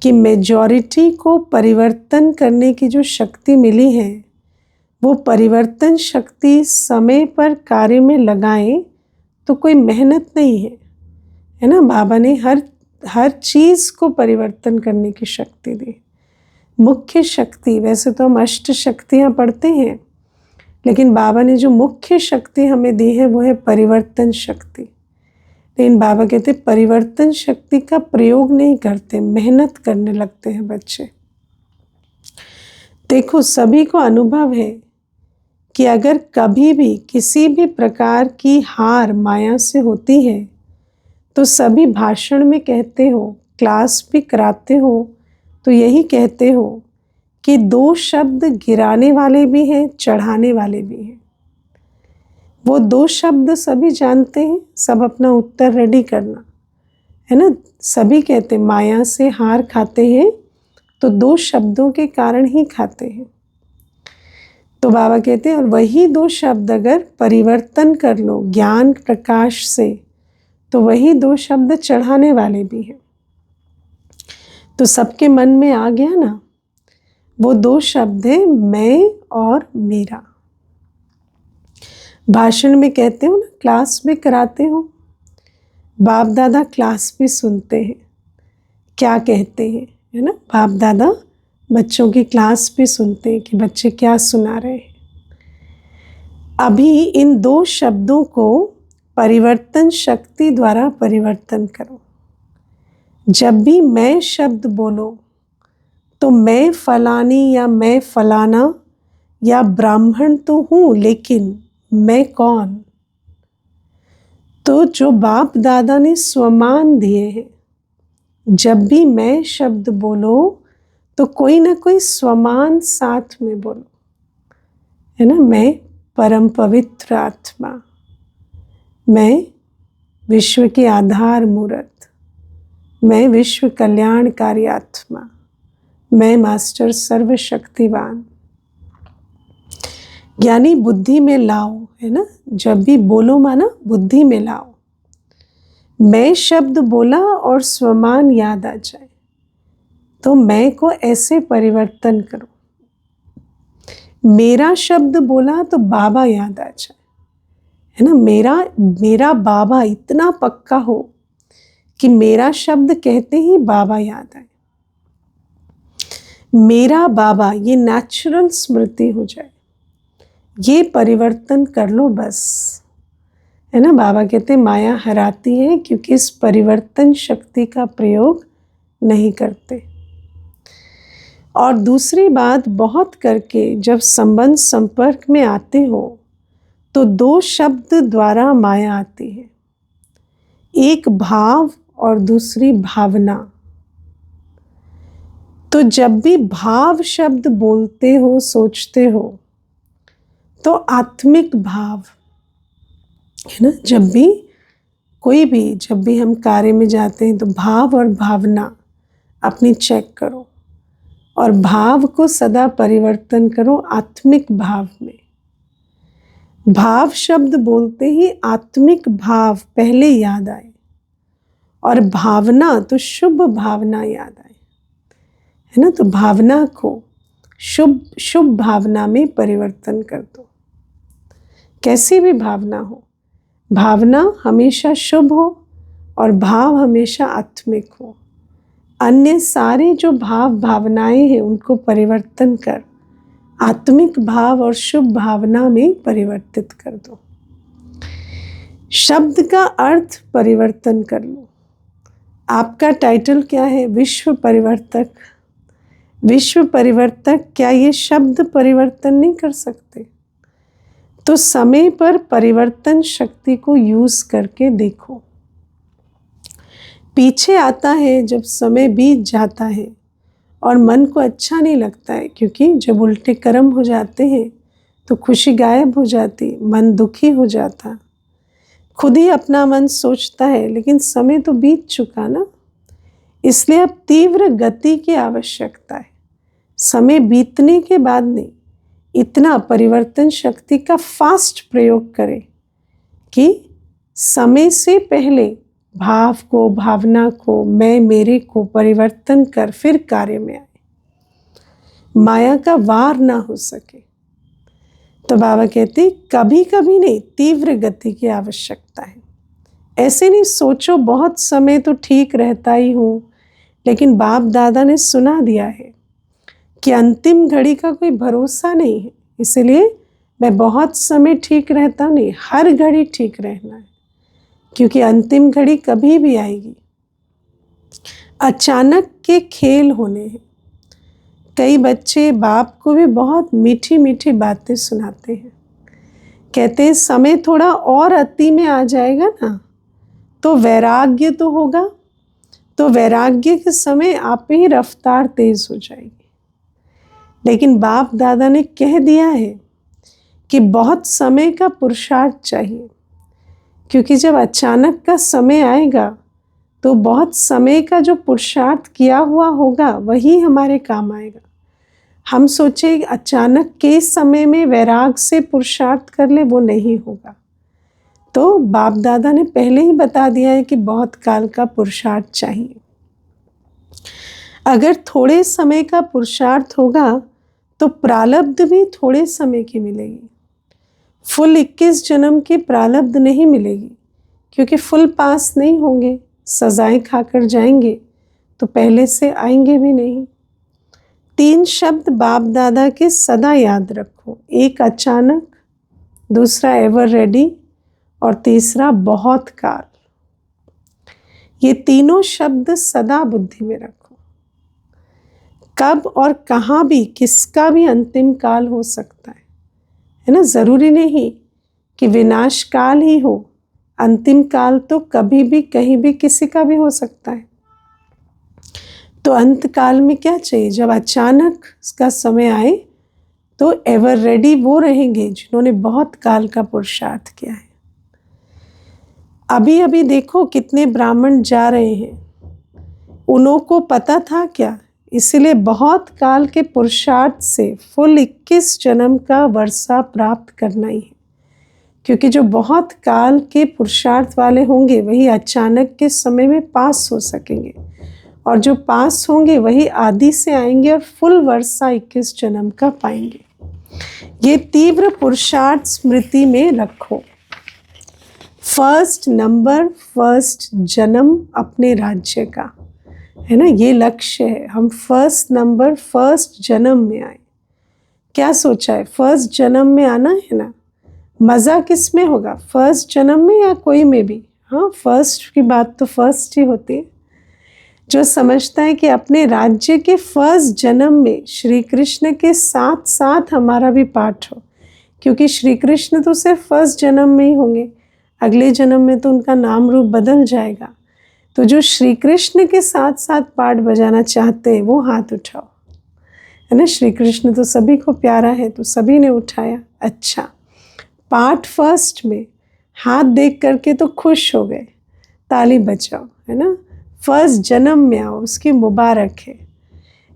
कि मेजॉरिटी को परिवर्तन करने की जो शक्ति मिली है, वो परिवर्तन शक्ति समय पर कार्य में लगाएं तो कोई मेहनत नहीं है ना। बाबा ने हर चीज़ को परिवर्तन करने की शक्ति दी। मुख्य शक्ति, वैसे तो हम अष्ट शक्तियाँ पढ़ते हैं, लेकिन बाबा ने जो मुख्य शक्ति हमें दी है वो है परिवर्तन शक्ति। लेकिन बाबा कहते परिवर्तन शक्ति का प्रयोग नहीं करते, मेहनत करने लगते हैं बच्चे। देखो, सभी को अनुभव है कि अगर कभी भी किसी भी प्रकार की हार माया से होती है तो सभी भाषण में कहते हो, क्लास भी कराते हो तो यही कहते हो कि दो शब्द गिराने वाले भी हैं, चढ़ाने वाले भी हैं। वो दो शब्द सभी जानते हैं, सब अपना उत्तर रेडी करना है ना। सभी कहते माया से हार खाते हैं तो दो शब्दों के कारण ही खाते हैं। तो बाबा कहते हैं और वही दो शब्द अगर परिवर्तन कर लो ज्ञान प्रकाश से तो वही दो शब्द चढ़ाने वाले भी हैं। तो सबके मन में आ गया ना, वो दो शब्द है मैं और मेरा। भाषण में कहते हो ना, क्लास में कराते हो, बाप दादा क्लास भी सुनते हैं, क्या कहते हैं, है ना। बाप दादा बच्चों की क्लास भी सुनते हैं कि बच्चे क्या सुना रहे हैं। अभी इन दो शब्दों को परिवर्तन शक्ति द्वारा परिवर्तन करो। जब भी मैं शब्द बोलो तो मैं फलानी या मैं फलाना या ब्राह्मण तो हूँ, लेकिन मैं कौन? तो जो बाप दादा ने स्वमान दिए हैं, जब भी मैं शब्द बोलो तो कोई ना कोई स्वमान साथ में बोलो, है ना। मैं परम पवित्र आत्मा, मैं विश्व की आधार मूर्त, मैं विश्व कल्याणकारी आत्मा, मैं मास्टर सर्वशक्तिवान। यानी बुद्धि में लाओ, है ना। जब भी बोलो माना बुद्धि में लाओ। मैं शब्द बोला और स्वमान याद आ जाए तो मैं को ऐसे परिवर्तन करो। मेरा शब्द बोला तो बाबा याद आ जाए, है ना। मेरा बाबा इतना पक्का हो कि मेरा शब्द कहते ही बाबा याद आए। मेरा बाबा, ये नेचुरल स्मृति हो जाए। ये परिवर्तन कर लो बस, है ना। बाबा कहते माया हराती है क्योंकि इस परिवर्तन शक्ति का प्रयोग नहीं करते। और दूसरी बात, बहुत करके जब संबंध संपर्क में आते हो तो दो शब्द द्वारा माया आती है, एक भाव और दूसरी भावना। तो जब भी भाव शब्द बोलते हो, सोचते हो तो आत्मिक भाव, है ना। जब भी हम कार्य में जाते हैं तो भाव और भावना अपनी चेक करो और भाव को सदा परिवर्तन करो आत्मिक भाव में। भाव शब्द बोलते ही आत्मिक भाव पहले याद आए और भावना तो शुभ भावना याद आए, है ना। तो भावना को शुभ भावना में परिवर्तन कर दो। कैसी भी भावना हो, भावना हमेशा शुभ हो और भाव हमेशा आत्मिक हो। अन्य सारे जो भाव भावनाएं हैं उनको परिवर्तन कर आत्मिक भाव और शुभ भावना में परिवर्तित कर दो। शब्द का अर्थ परिवर्तन कर लो। आपका टाइटल क्या है? विश्व परिवर्तक। विश्व परिवर्तक, क्या ये शब्द परिवर्तन नहीं कर सकते? तो समय पर परिवर्तन शक्ति को यूज करके देखो। पीछे आता है जब समय बीत जाता है और मन को अच्छा नहीं लगता है, क्योंकि जब उल्टे कर्म हो जाते हैं तो खुशी गायब हो जाती, मन दुखी हो जाता, खुद ही अपना मन सोचता है, लेकिन समय तो बीत चुका ना। इसलिए अब तीव्र गति की आवश्यकता है। समय बीतने के बाद नहीं, इतना परिवर्तन शक्ति का फास्ट प्रयोग करें कि समय से पहले भाव को, भावना को, मैं मेरे को परिवर्तन कर फिर कार्य में आए, माया का वार ना हो सके। तो बाबा कहते कभी कभी नहीं, तीव्र गति की आवश्यकता है। ऐसे नहीं सोचो बहुत समय तो ठीक रहता ही हूँ, लेकिन बाप दादा ने सुना दिया है कि अंतिम घड़ी का कोई भरोसा नहीं है, इसलिए मैं बहुत समय ठीक रहता नहीं, हर घड़ी ठीक रहना है, क्योंकि अंतिम घड़ी कभी भी आएगी। अचानक के खेल होने हैं। कई बच्चे बाप को भी बहुत मीठी मीठी बातें सुनाते हैं, कहते हैं समय थोड़ा और अति में आ जाएगा ना तो वैराग्य तो होगा, तो वैराग्य के समय आप ही रफ्तार तेज हो जाएगी। लेकिन बाप दादा ने कह दिया है कि बहुत समय का पुरुषार्थ चाहिए, क्योंकि जब अचानक का समय आएगा तो बहुत समय का जो पुरुषार्थ किया हुआ होगा वही हमारे काम आएगा। हम सोचे अचानक के समय में वैराग से पुरुषार्थ कर ले, वो नहीं होगा। तो बाप दादा ने पहले ही बता दिया है कि बहुत काल का पुरुषार्थ चाहिए। अगर थोड़े समय का पुरुषार्थ होगा तो प्रारब्ध भी थोड़े समय की मिलेगी। फुल 21 जन्म की प्रारब्ध नहीं मिलेगी, क्योंकि फुल पास नहीं होंगे, सजाएं खाकर जाएंगे तो पहले से आएंगे भी नहीं। 3 शब्द बाप दादा के सदा याद रखो, एक अचानक, दूसरा एवर रेडी और तीसरा बहुत काल। ये तीनों शब्द सदा बुद्धि में रखो। कब और कहाँ भी किसका भी अंतिम काल हो सकता है ना। ज़रूरी नहीं कि विनाश काल ही हो, अंतिम काल तो कभी भी कहीं भी किसी का भी हो सकता है। तो अंत काल में क्या चाहिए, जब अचानक इसका समय आए तो एवर रेडी वो रहेंगे जिन्होंने बहुत काल का पुरुषार्थ किया है। अभी अभी देखो कितने ब्राह्मण जा रहे हैं, उन्हों को पता था क्या, इसलिए बहुत काल के पुरुषार्थ से फुल 21 जन्म का वर्षा प्राप्त करना ही है। क्योंकि जो बहुत काल के पुरुषार्थ वाले होंगे वही अचानक के समय में पास हो सकेंगे, और जो पास होंगे वही आदि से आएंगे और फुल वर्षा 21 जन्म का पाएंगे। ये तीव्र पुरुषार्थ स्मृति में रखो। फर्स्ट नंबर, फर्स्ट जन्म अपने राज्य का है ना, ये लक्ष्य है। हम फर्स्ट नंबर, फर्स्ट जन्म में आए। क्या सोचा है, फर्स्ट जन्म में आना है ना। मज़ा किस में होगा, फर्स्ट जन्म में या कोई में भी। हाँ, फर्स्ट की बात तो फर्स्ट ही होती है। जो समझता है कि अपने राज्य के फर्स्ट जन्म में श्री कृष्ण के साथ साथ हमारा भी पाठ हो, क्योंकि श्री कृष्ण तो सिर्फ फर्स्ट जन्म में ही होंगे, अगले जन्म में तो उनका नाम रूप बदल जाएगा। तो जो श्री कृष्ण के साथ साथ पाठ बजाना चाहते हैं वो हाथ उठाओ, है ना। श्री कृष्ण तो सभी को प्यारा है, तो सभी ने उठाया। अच्छा, पाठ फर्स्ट में हाथ देख करके तो खुश हो गए, ताली बजाओ, है ना। फर्स्ट जन्म में आओ, उसकी मुबारक है।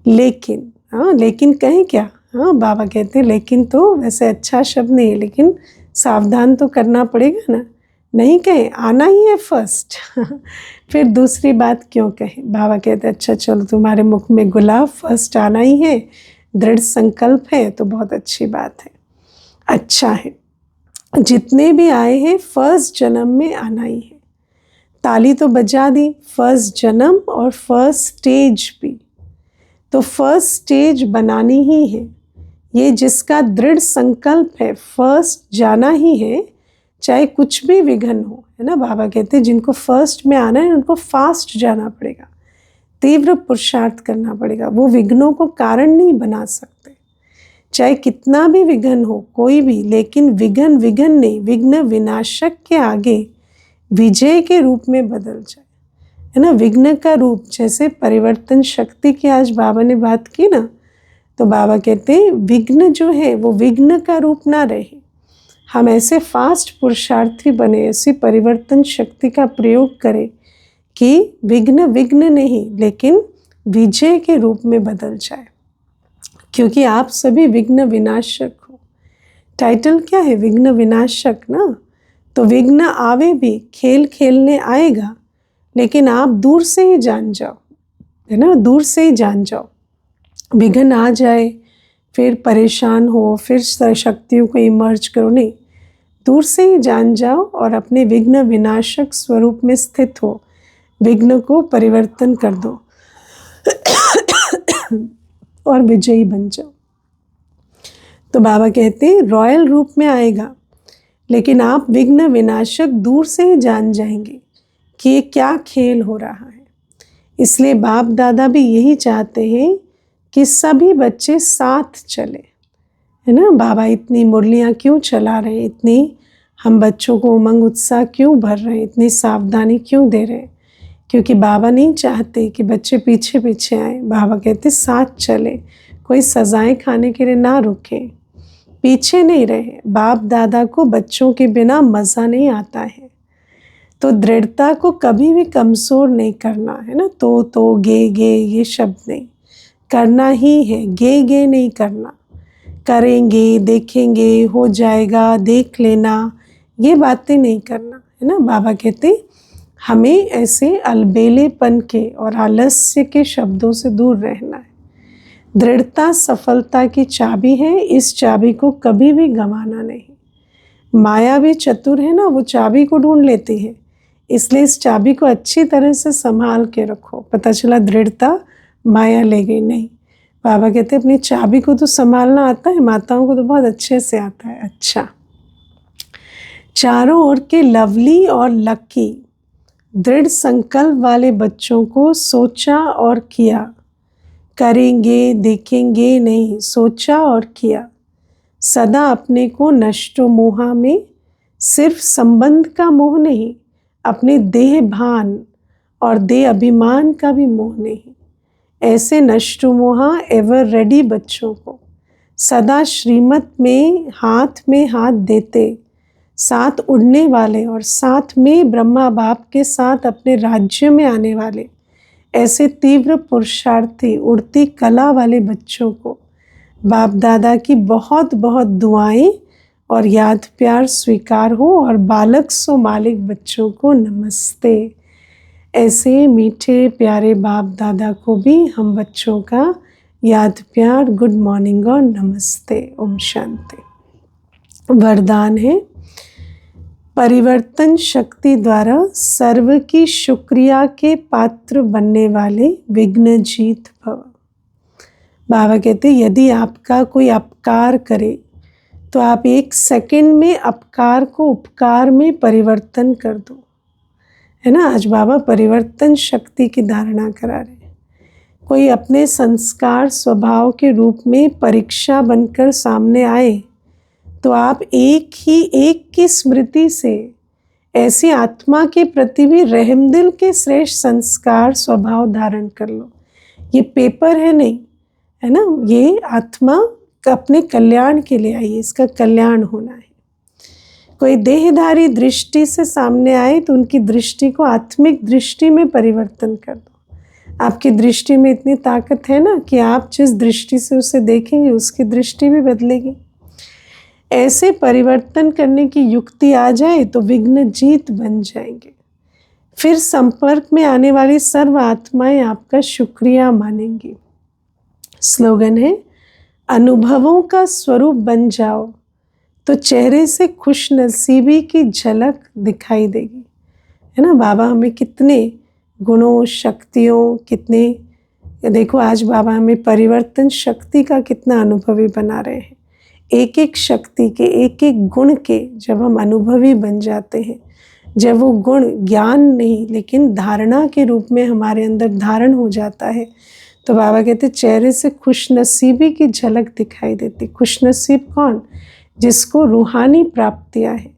लेकिन लेकिन कहें क्या, बाबा कहते हैं लेकिन तो वैसे अच्छा शब्द नहीं है, लेकिन सावधान तो करना पड़ेगा ना। नहीं कहें, आना ही है फर्स्ट फिर दूसरी बात क्यों कहें। बाबा कहते हैं अच्छा चलो, तुम्हारे मुख में गुलाब, फर्स्ट आना ही है, दृढ़ संकल्प है तो बहुत अच्छी बात है, अच्छा है। जितने भी आए हैं फर्स्ट जन्म में आना ही है। ताली तो बजा दी, फर्स्ट जन्म और फर्स्ट स्टेज भी, तो फर्स्ट स्टेज बनानी ही है। ये जिसका दृढ़ संकल्प है फर्स्ट जाना ही है, चाहे कुछ भी विघ्न हो, है ना। बाबा कहते हैं जिनको फर्स्ट में आना है उनको फास्ट जाना पड़ेगा, तीव्र पुरुषार्थ करना पड़ेगा। वो विघ्नों को कारण नहीं बना सकते, चाहे कितना भी विघ्न हो कोई भी, लेकिन विघ्न नहीं, विघ्न विनाशक के आगे विजय के रूप में बदल जाए, है ना, विघ्न का रूप। जैसे परिवर्तन शक्ति की आज बाबा ने बात की ना, तो बाबा कहते हैं विघ्न जो है वो विघ्न का रूप ना रहे। हम ऐसे फास्ट पुरुषार्थी बने, ऐसी परिवर्तन शक्ति का प्रयोग करें कि विघ्न विघ्न नहीं लेकिन विजय के रूप में बदल जाए, क्योंकि आप सभी विघ्न विनाशक हो। टाइटल क्या है? विघ्न विनाशक ना। तो विघ्न आवे भी, खेल खेलने आएगा, लेकिन आप दूर से ही जान जाओ, है ना, दूर से ही जान जाओ। विघ्न आ जाए फिर परेशान हो, फिर शक्तियों को इमर्ज करो, नहीं, दूर से ही जान जाओ और अपने विघ्न विनाशक स्वरूप में स्थित हो, विघ्न को परिवर्तन कर दो और विजयी बन जाओ। तो बाबा कहते हैं रॉयल रूप में आएगा, लेकिन आप विघ्न विनाशक दूर से ही जान जाएंगे कि ये क्या खेल हो रहा है। इसलिए बाप दादा भी यही चाहते हैं कि सभी बच्चे साथ चले, है ना। बाबा इतनी मुरलियाँ क्यों चला रहे हैं, इतनी हम बच्चों को उमंग उत्साह क्यों भर रहे हैं, इतनी सावधानी क्यों दे रहे हैं? क्योंकि बाबा नहीं चाहते कि बच्चे पीछे पीछे आए। बाबा कहते साथ चले, कोई सजाएं खाने के लिए ना रुके, पीछे नहीं रहे। बाप दादा को बच्चों के बिना मज़ा नहीं आता है। तो दृढ़ता को कभी भी कमज़ोर नहीं करना, है ना। तो गे ये शब्द नहीं करना ही है, गे नहीं करना। करेंगे, देखेंगे, हो जाएगा, देख लेना, ये बातें नहीं करना, है ना। बाबा कहते हमें ऐसे अलबेलेपन के और आलस्य के शब्दों से दूर रहना है। दृढ़ता सफलता की चाबी है, इस चाबी को कभी भी गंवाना नहीं। माया भी चतुर है ना, वो चाबी को ढूंढ लेती है, इसलिए इस चाबी को अच्छी तरह से संभाल के रखो। पता चला दृढ़ता माया ले गई, नहीं। बाबा कहते अपनी चाबी को तो संभालना आता है, माताओं को तो बहुत अच्छे से आता है। अच्छा, चारों ओर के लवली और लकी दृढ़ संकल्प वाले बच्चों को सोचा और किया, करेंगे देखेंगे नहीं, सोचा और किया। सदा अपने को नष्टो मोहा में, सिर्फ संबंध का मोह नहीं, अपने देह भान और देह अभिमान का भी मोह नहीं। ऐसे नष्टो मोहा एवर रेडी बच्चों को सदा श्रीमत में हाथ देते, साथ उड़ने वाले और साथ में ब्रह्मा बाप के साथ अपने राज्य में आने वाले ऐसे तीव्र पुरुषार्थी उड़ती कला वाले बच्चों को बाप दादा की बहुत बहुत दुआएं और याद प्यार स्वीकार हो। और बालक सो मालिक बच्चों को नमस्ते। ऐसे मीठे प्यारे बाप दादा को भी हम बच्चों का याद प्यार, गुड मॉर्निंग और नमस्ते। ओम शांति। वरदान है, परिवर्तन शक्ति द्वारा सर्व की शुक्रिया के पात्र बनने वाले विघ्नजीत भव। बाबा कहते यदि आपका कोई अपकार करे तो आप 1 सेकंड में अपकार को उपकार में परिवर्तन कर दो, है ना। आज बाबा परिवर्तन शक्ति की धारणा करा रहे हैं। कोई अपने संस्कार स्वभाव के रूप में परीक्षा बनकर सामने आए तो आप एक की स्मृति से ऐसी आत्मा के प्रति भी रहमदिल के श्रेष्ठ संस्कार स्वभाव धारण कर लो। ये पेपर है नहीं, है ना, ये आत्मा का अपने कल्याण के लिए आई है, इसका कल्याण होना है। कोई देहधारी दृष्टि से सामने आए तो उनकी दृष्टि को आत्मिक दृष्टि में परिवर्तन कर दो। आपकी दृष्टि में इतनी ताकत है ना कि आप जिस दृष्टि से उसे देखेंगे उसकी दृष्टि भी बदलेगी। ऐसे परिवर्तन करने की युक्ति आ जाए तो विघ्न जीत बन जाएंगे। फिर संपर्क में आने वाली सर्व आत्माएं आपका शुक्रिया मानेंगी। स्लोगन है, अनुभवों का स्वरूप बन जाओ तो चेहरे से खुश नसीबी की झलक दिखाई देगी, है ना। बाबा हमें कितने गुणों शक्तियों, कितने, देखो आज बाबा हमें परिवर्तन शक्ति का कितना अनुभवी बना रहे हैं। एक एक शक्ति के, एक एक गुण के जब हम अनुभवी बन जाते हैं, जब वो गुण ज्ञान नहीं लेकिन धारणा के रूप में हमारे अंदर धारण हो जाता है, तो बाबा कहते चेहरे से खुशनसीबी की झलक दिखाई देती। खुशनसीब कौन? जिसको रूहानी प्राप्तियां हैं।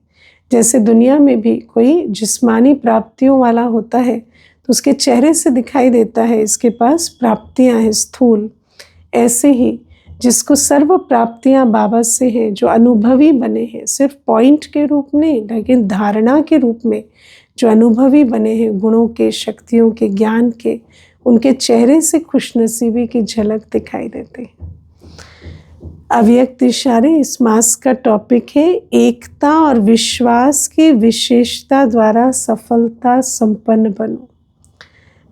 जैसे दुनिया में भी कोई जिस्मानी प्राप्तियों वाला होता है तो उसके चेहरे से दिखाई देता है इसके पास प्राप्तियां हैं स्थूल। ऐसे ही जिसको सर्व प्राप्तियां बाबा से हैं, जो अनुभवी बने हैं, सिर्फ पॉइंट के रूप नहीं लेकिन धारणा के रूप में जो अनुभवी बने हैं गुणों के, शक्तियों के, ज्ञान के, उनके चेहरे से खुशनसीबी की झलक दिखाई देती है। अव्यक्त इशारे इस मास का टॉपिक है एकता और विश्वास की विशेषता द्वारा सफलता संपन्न बनो।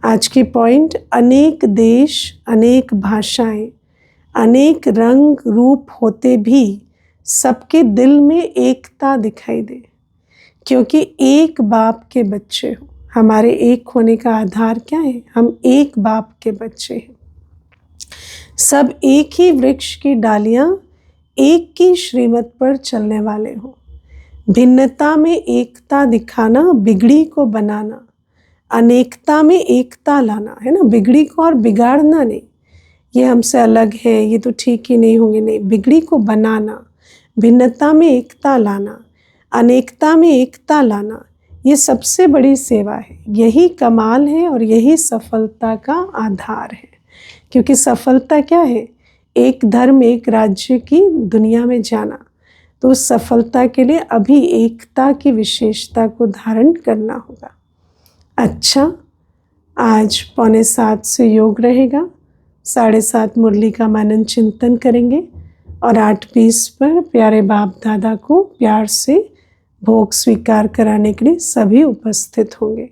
आज की पॉइंट, अनेक देश, अनेक भाषाएं, अनेक रंग रूप होते भी सबके दिल में एकता दिखाई दे, क्योंकि एक बाप के बच्चे हो। हमारे एक होने का आधार क्या है? हम एक बाप के बच्चे हैं। सब एक ही वृक्ष की डालियां, एक की श्रीमत पर चलने वाले हो। भिन्नता में एकता दिखाना, बिगड़ी को बनाना, अनेकता में एकता लाना, है ना। बिगड़ी को और बिगाड़ना नहीं, ये हमसे अलग है, ये तो ठीक ही नहीं होंगे, नहीं। बिगड़ी को बनाना, भिन्नता में एकता लाना, अनेकता में एकता लाना, ये सबसे बड़ी सेवा है। यही कमाल है और यही सफलता का आधार है। क्योंकि सफलता क्या है? एक धर्म, एक राज्य की दुनिया में जाना। तो उस सफलता के लिए अभी एकता की विशेषता को धारण करना होगा। अच्छा, आज 6:45 से योग रहेगा, 7:30 मुरली का मनन चिंतन करेंगे और 8:20 पर प्यारे बाप दादा को प्यार से भोग स्वीकार कराने के लिए सभी उपस्थित होंगे।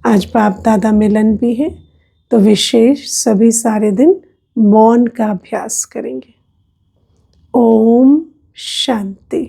आज बाप दादा मिलन भी है, तो विशेष सभी सारे दिन मौन का अभ्यास करेंगे। ओम शांति।